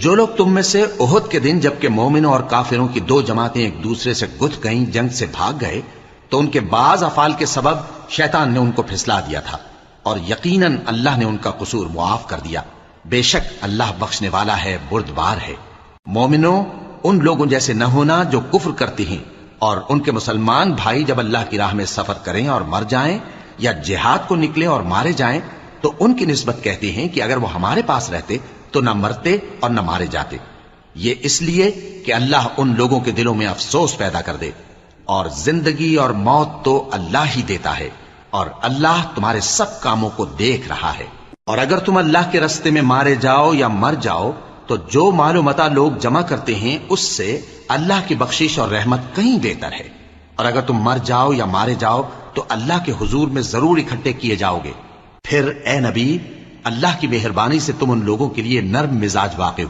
جو لوگ تم میں سے احد کے دن جبکہ مومنوں اور کافروں کی دو جماعتیں ایک دوسرے سے گتھ گئیں جنگ سے بھاگ گئے تو ان کے بعض افعال کے سبب شیطان نے ان کو پھسلا دیا تھا، اور یقیناً اللہ نے ان کا قصور معاف کر دیا، بے شک اللہ بخشنے والا ہے، بردبار ہے۔ مومنوں، ان لوگوں جیسے نہ ہونا جو کفر کرتی ہیں، اور ان کے مسلمان بھائی جب اللہ کی راہ میں سفر کریں اور مر جائیں یا جہاد کو نکلے اور مارے جائیں تو ان کی نسبت کہتے ہیں کہ اگر وہ ہمارے پاس رہتے تو نہ مرتے اور نہ مارے جاتے، یہ اس لیے کہ اللہ ان لوگوں کے دلوں میں افسوس پیدا کر دے، اور زندگی اور موت تو اللہ ہی دیتا ہے، اور اللہ تمہارے سب کاموں کو دیکھ رہا ہے۔ اور اگر تم اللہ کے رستے میں مارے جاؤ یا مر جاؤ تو جو مال و متاع لوگ جمع کرتے ہیں اس سے اللہ کی بخشش اور رحمت کہیں بہتر ہے، اور اگر تم مر جاؤ یا مارے جاؤ تو اللہ کے حضور میں ضرور اکٹھے کیے جاؤ گے۔ پھر اے نبی، اللہ کی مہربانی سے تم ان لوگوں کے لیے نرم مزاج واقع